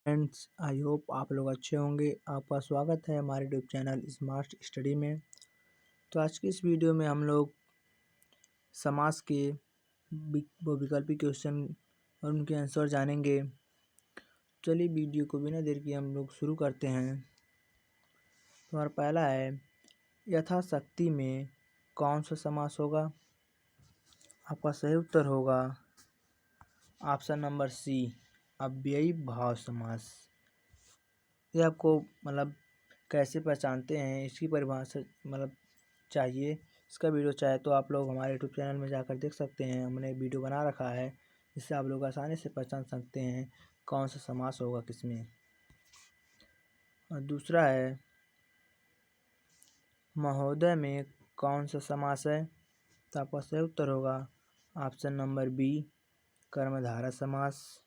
Friends, I hope आप लोग अच्छे होंगे। आपका स्वागत है हमारे यूट्यूब चैनल स्मार्ट स्टडी में। तो आज की इस वीडियो में हम लोग समास के विकल्पी क्वेश्चन और उनके आंसर जानेंगे। चलिए वीडियो को बिना देर किए हम लोग शुरू करते हैं। हमारा पहला है, यथाशक्ति में कौन सा समास होगा? आपका सही उत्तर होगा ऑप्शन नंबर सी, अव्ययी भाव समास। ये आपको कैसे पहचानते हैं इसकी परिभाषा चाहिए। इसका वीडियो चाहे तो आप लोग हमारे यूट्यूब चैनल में जाकर देख सकते हैं। हमने वीडियो बना रखा है, जिससे आप लोग आसानी से पहचान सकते हैं कौन सा समास होगा किसमें। और दूसरा है, महोदय में कौन सा समास है? तो आपका सही उत्तर होगा ऑप्शन नंबर बी, कर्मधारय समास।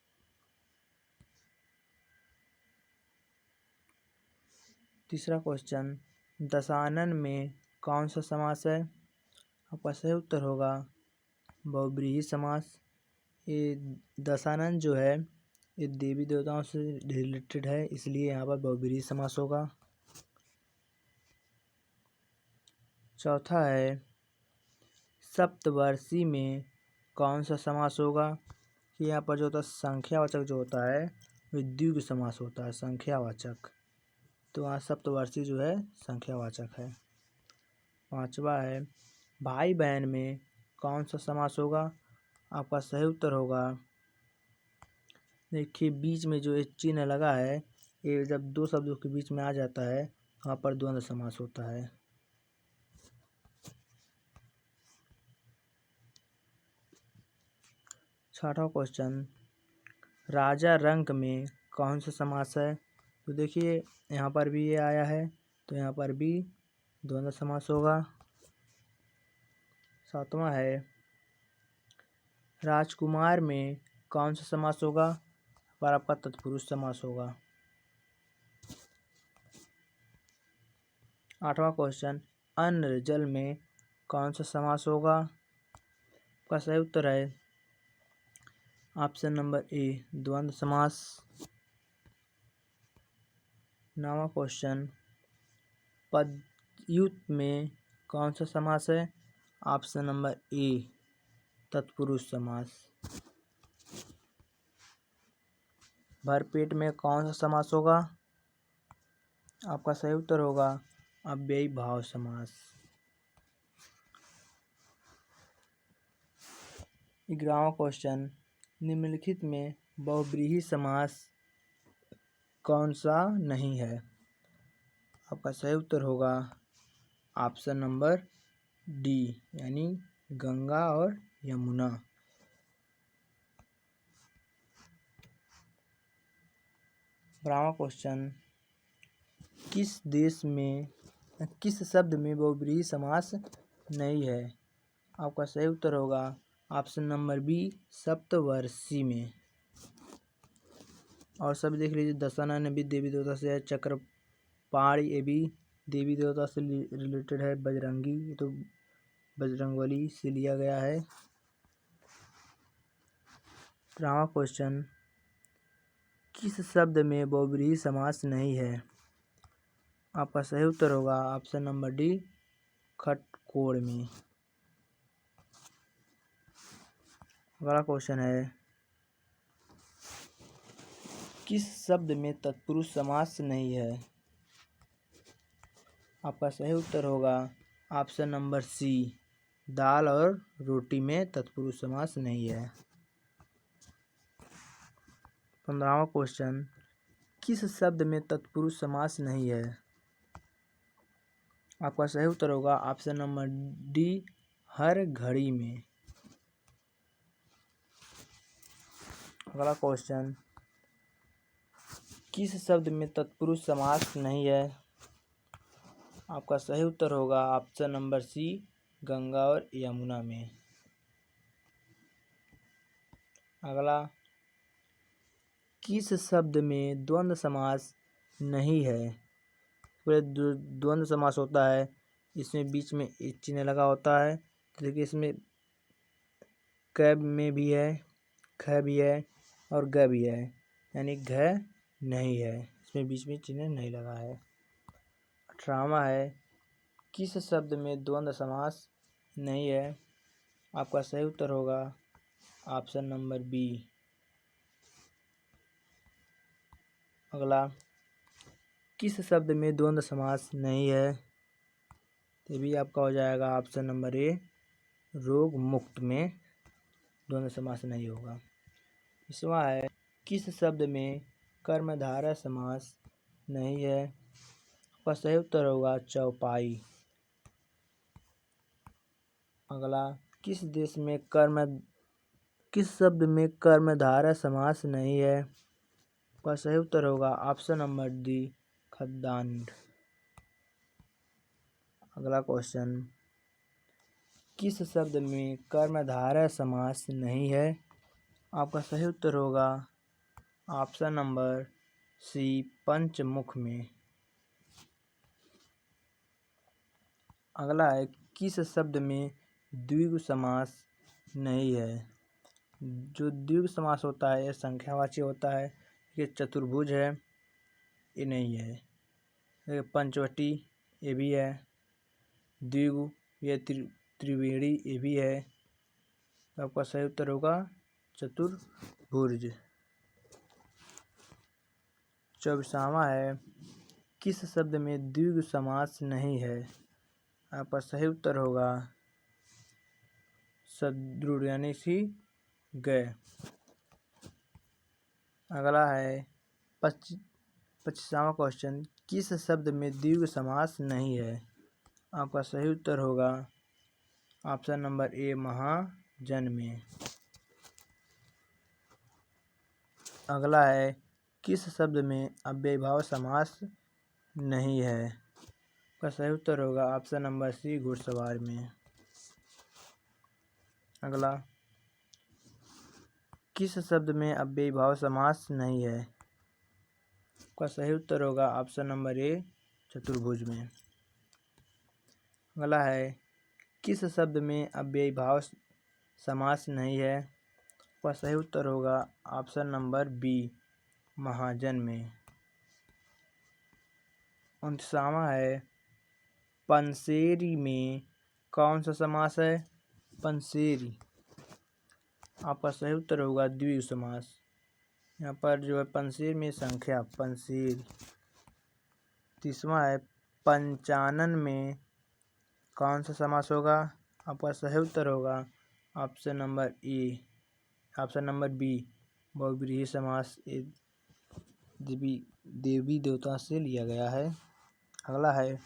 तीसरा क्वेश्चन, दशानन में कौन सा समास है? आपका सही उत्तर होगा बहुब्रीहि समास। ये दशानन जो है ये देवी देवताओं से रिलेटेड है, इसलिए यहाँ पर बहुब्रीहि समास होगा। चौथा है, सप्तवर्षी में कौन सा समास होगा? कि यहाँ पर जो होता है संख्यावाचक जो होता है द्विगु समास होता है, संख्यावाचक। तो वहाँ सप्तवर्षी जो है संख्यावाचक है। पांचवा है, भाई बहन में कौन सा समास होगा? आपका सही उत्तर होगा, देखिए बीच में जो एक चिन्ह लगा है, ये जब दो शब्दों के बीच में आ जाता है वहाँ पर द्वंद्व समास होता है। छठा क्वेश्चन, राजा रंक में कौन सा समास है? तो देखिए यहाँ पर भी ये आया है, तो यहाँ पर भी द्वंद्व समास होगा। सातवां है, राजकुमार में कौन सा समास होगा? पर आपका तत्पुरुष समास होगा। आठवां क्वेश्चन, अन्न जल में कौन सा समास होगा? आपका सही उत्तर है ऑप्शन नंबर ए, द्वंद्व समास। नौवां क्वेश्चन, पदयुत में कौन सा समास है? ऑप्शन नंबर ए, तत्पुरुष समास। भरपेट में कौन सा समास होगा? आपका सही उत्तर होगा अव्ययी भाव समास। 11वां क्वेश्चन, निम्नलिखित में बहुब्रीहि समास कौन सा नहीं है? आपका सही उत्तर होगा ऑप्शन नंबर डी, यानी गंगा और यमुना। 12वां क्वेश्चन, किस शब्द में बहुब्रीहि समास नहीं है? आपका सही उत्तर होगा ऑप्शन नंबर बी, सप्तवर्षी में। और सभी देख लीजिए, दशानन भी देवी देवता से है, चक्रपाणि ये भी देवी देवता से रिलेटेड है, बजरंगी ये तो बजरंगबली से लिया गया है। 13वां क्वेश्चन, किस शब्द में बहुब्रीहि समास नहीं है? आपका सही उत्तर होगा ऑप्शन नंबर डी, खटकोड़ में। अगला क्वेश्चन है, किस शब्द में तत्पुरुष समास नहीं है? आपका सही उत्तर होगा ऑप्शन नंबर सी, दाल और रोटी में तत्पुरुष समास नहीं है। 15वां क्वेश्चन, किस शब्द में तत्पुरुष समास नहीं है? आपका सही उत्तर होगा ऑप्शन नंबर डी, हर घड़ी में। अगला क्वेश्चन, किस शब्द में तत्पुरुष समास नहीं है? आपका सही उत्तर होगा ऑप्शन नंबर सी, गंगा और यमुना में। अगला, किस शब्द में द्वंद्व समास नहीं है? पूरे द्वंद्व समास होता है, इसमें बीच में एक चिन्ह लगा होता है। तो देखिए इसमें क में भी है, ख भी है और ग भी है, यानी घ नहीं है, इसमें बीच में चिन्ह नहीं लगा है। 18वां है, किस शब्द में द्वंद्व समास नहीं है? आपका सही उत्तर होगा ऑप्शन नंबर बी। अगला, किस शब्द में द्वंद्व समास नहीं है? ये भी आपका हो जाएगा ऑप्शन नंबर ए, रोग मुक्त में द्वंद्व समास नहीं होगा। 20वां है, किस शब्द में कर्मधारय समास नहीं है? आपका सही उत्तर होगा चौपाई। अगला, किस शब्द में कर्मधारय समास नहीं है? आपका सही उत्तर होगा ऑप्शन नंबर डी, खद्दांड। अगला क्वेश्चन, किस शब्द में कर्मधारय समास नहीं है? आपका सही उत्तर होगा ऑप्शन नंबर सी, पंचमुख में। अगला है, किस शब्द में द्विगु समास नहीं है? जो द्विगु समास होता है यह संख्यावाची होता है। ये चतुर्भुज है, ये नहीं है। ये पंचवटी, ये भी है। द्विगु, ये त्रिवेणी, ये भी है। आपका सही उत्तर होगा चतुर्भुज। 24वां है, किस शब्द में द्विगु समास नहीं है? आपका सही उत्तर होगा सदृढ़ यानी सी गए। अगला है 25वां क्वेश्चन, किस शब्द में द्विगु समास नहीं है? आपका सही उत्तर होगा ऑप्शन नंबर ए, महाजन में। अगला है, किस शब्द में अव्ययीभाव समास नहीं है? आपका सही उत्तर होगा ऑप्शन नंबर सी, घुड़सवार में। अगला, किस शब्द में अव्ययीभाव समास नहीं है? आपका सही उत्तर होगा ऑप्शन नंबर ए, चतुर्भुज में। अगला है, किस शब्द में अव्ययीभाव समास नहीं है? आपका सही उत्तर होगा ऑप्शन नंबर बी, महाजन में। 29वां है, पंसेरी में कौन सा समास है? पंसेरी, आपका सही उत्तर होगा द्विगु समास। यहाँ पर जो है पंसेर में संख्या पंसेर। 30वां है, पंचानन में कौन सा समास होगा? आपका सही उत्तर होगा option number A, option number B, बहुव्रीहि समास। देवी देवता से लिया गया है। अगला है,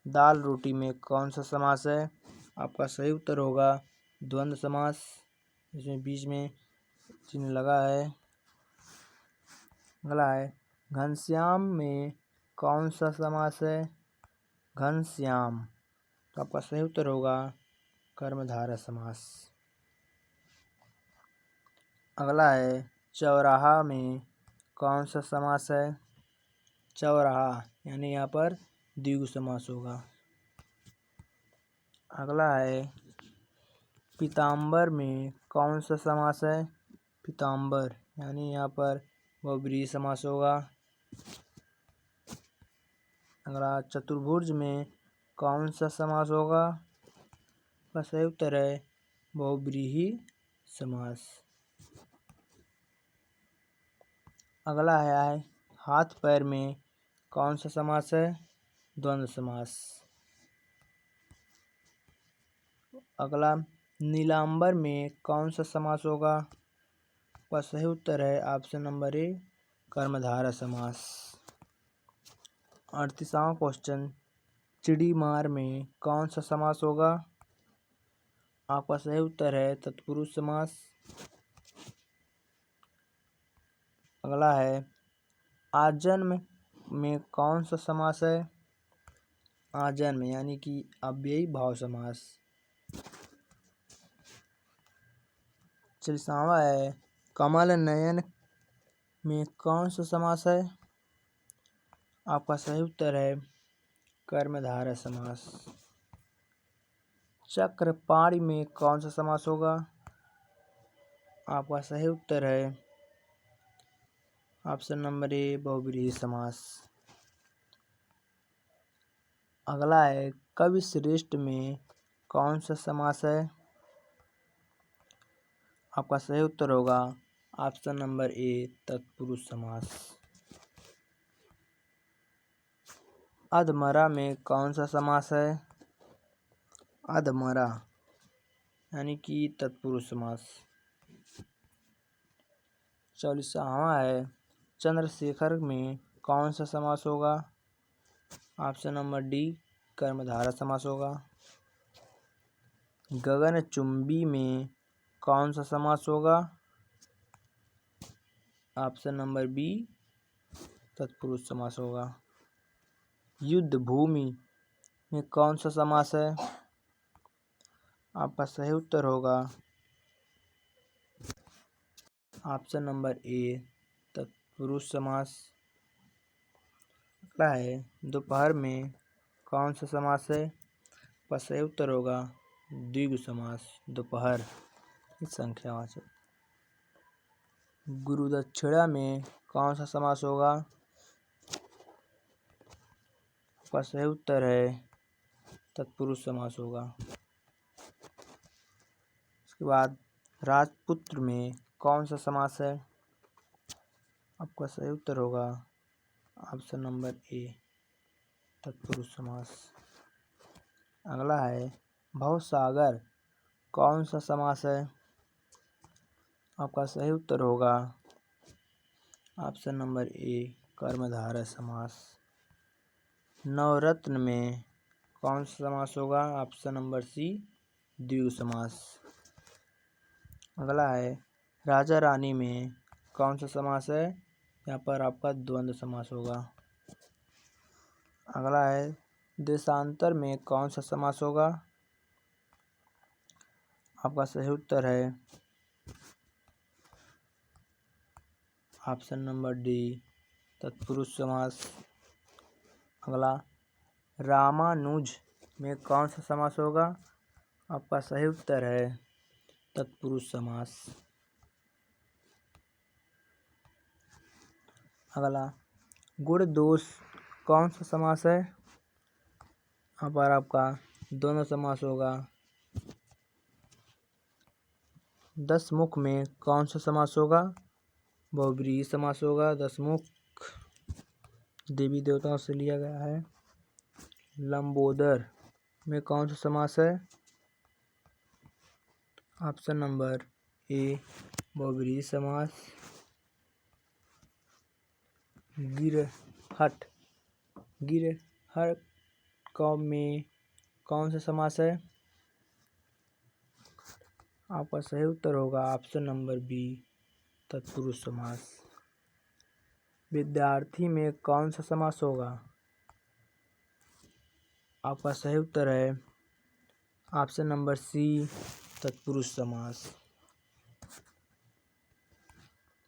दाल रोटी में कौन सा समास है? आपका सही उत्तर होगा द्वंद्व समास, इसमें बीच में चिन्ह लगा है। अगला है, घनश्याम में कौन सा समास है? घनश्याम, तो आपका सही उत्तर होगा कर्मधारय समास। अगला है, चौराहा में कौन सा समास है? चौराहा यानी यहाँ पर द्विगु समास होगा। अगला है, पीताम्बर में कौन सा समास है? पीताम्बर यानी यहाँ पर बहुव्रीहि समास होगा। अगला, चतुर्भुज में कौन सा समास होगा? का सही उत्तर है बहुव्रीहि समास। अगला है, हाथ पैर में कौन सा समास है? द्वंद्व समास। अगला, नीलांबर में कौन सा समास होगा? का सही उत्तर है ऑप्शन नंबर ए, कर्मधारय समास। 38वां क्वेश्चन, चिड़ीमार में कौन सा समास होगा? आपका सही उत्तर है तत्पुरुष समास। अगला है, आजन्म में कौन सा समास है? आजन्म यानी कि अव्ययी भाव समास। 40वां है, कमल नयन में कौन सा समास है? आपका सही उत्तर है कर्मधारय समास। चक्रपाणि में कौन सा समास होगा? आपका सही उत्तर है ऑप्शन नंबर ए बहुव्रीहि समास। अगला है कवि श्रेष्ठ में कौन सा समास है? आपका सही उत्तर होगा ऑप्शन नंबर ए तत्पुरुष समास। अधमरा में कौन सा समास है? अधमरा यानी कि तत्पुरुष समास। 44वां है चंद्रशेखर में कौन सा समास होगा? ऑप्शन नंबर डी कर्मधारय समास होगा। गगनचुंबी में कौन सा समास होगा? ऑप्शन नंबर बी तत्पुरुष समास होगा। युद्ध भूमि में कौन सा समास है? आपका सही उत्तर होगा ऑप्शन नंबर ए तत्पुरुष समास। अगला है दोपहर में कौन सा समास है? आपका सही उत्तर होगा द्विगु समास। दोपहर की संख्यावाचक। गुरुदक्षिणा में कौन सा समास होगा? आपका सही उत्तर है तत्पुरुष समास होगा। उसके बाद राजपुत्र में कौन सा समास है? आपका सही उत्तर होगा ऑप्शन नंबर ए तत्पुरुष समास। अगला है भवसागर कौन सा समास है? आपका सही उत्तर होगा ऑप्शन नंबर ए कर्मधारय समास। नवरत्न में कौन सा समास होगा? ऑप्शन नंबर सी द्विगु समास। अगला है राजा रानी में कौन सा समास है? यहाँ पर आपका द्वंद्व समास होगा। अगला है देशांतर में कौन सा समास होगा? आपका सही उत्तर है ऑप्शन नंबर डी तत्पुरुष समास। अगला रामानुज में कौन सा समास होगा? आपका सही उत्तर है तत्पुरुष समास। अगला गुण दोष कौन सा समास है? यहाँ पर आपका दोनों समास होगा। दशमुख में कौन सा समास होगा? बहुव्रीहि समास होगा। दशमुख देवी देवताओं से लिया गया है। लंबोदर में कौन सा समास है? ऑप्शन नंबर ए बहुव्रीहि समास। गिरहट में कौन सा समास है? आपका सही उत्तर होगा ऑप्शन नंबर बी तत्पुरुष समास। विद्यार्थी में कौन सा समास होगा? आपका सही उत्तर है ऑप्शन नंबर सी तत्पुरुष समास।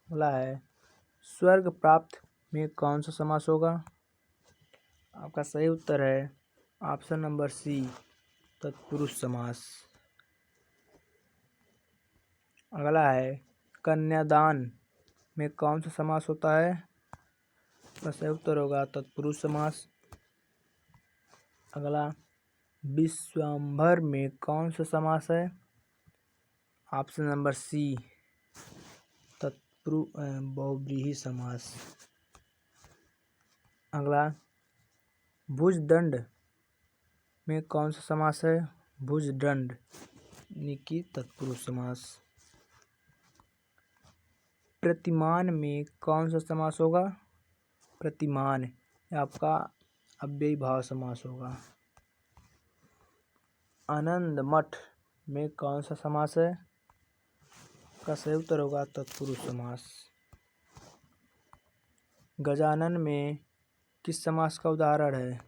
अगला है स्वर्ग प्राप्त में कौन सा समास होगा? आपका सही उत्तर है ऑप्शन नंबर सी तत्पुरुष समास। अगला है कन्यादान में कौन सा समास होता है? आपका सही उत्तर होगा तत्पुरुष समास। अगला विश्वंभर में कौन सा समास है? ऑप्शन नंबर सी बहुव्रीहि समास। अगला भुजदंड में कौन सा समास है? भुजदंड यानी कि तत्पुरुष समास। प्रतिमान में कौन सा समास होगा? प्रतिमान आपका अव्ययी भाव समास होगा। आनंद मठ में कौन सा समास है? का सही उत्तर होगा तत्पुरुष समास। गजानन में किस समास का उदाहरण है?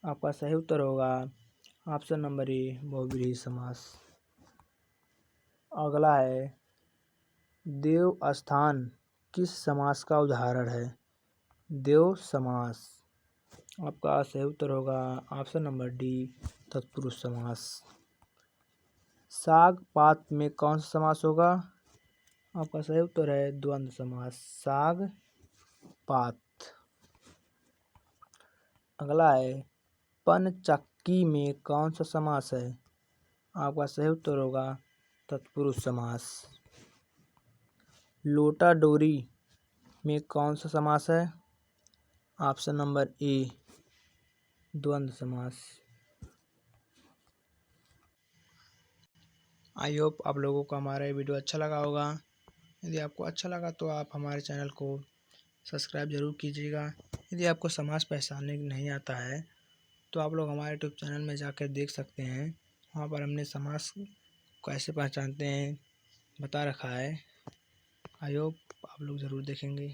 आपका सही उत्तर होगा ऑप्शन नंबर ए बहुव्रीहि समास। अगला है देव स्थान किस समास का उदाहरण है? देव समास। आपका सही उत्तर होगा ऑप्शन नंबर डी तत्पुरुष समास। साग पात में कौन सा समास होगा? आपका सही उत्तर है द्वंद्व समास, साग पात। अगला है पनचक्की में कौन सा समास है? आपका सही उत्तर होगा तत्पुरुष समास। लोटा डोरी में कौन सा समास है? ऑप्शन नंबर ए द्वंद्व समास। आई होप आप लोगों को हमारा ये वीडियो अच्छा लगा होगा। यदि आपको अच्छा लगा तो आप हमारे चैनल को सब्सक्राइब जरूर कीजिएगा। यदि आपको समास पहचानने नहीं आता है तो आप लोग हमारे यूट्यूब चैनल में जाकर देख सकते हैं, वहाँ पर हमने समास कैसे पहचानते हैं बता रखा है। आई होप आप लोग ज़रूर देखेंगे।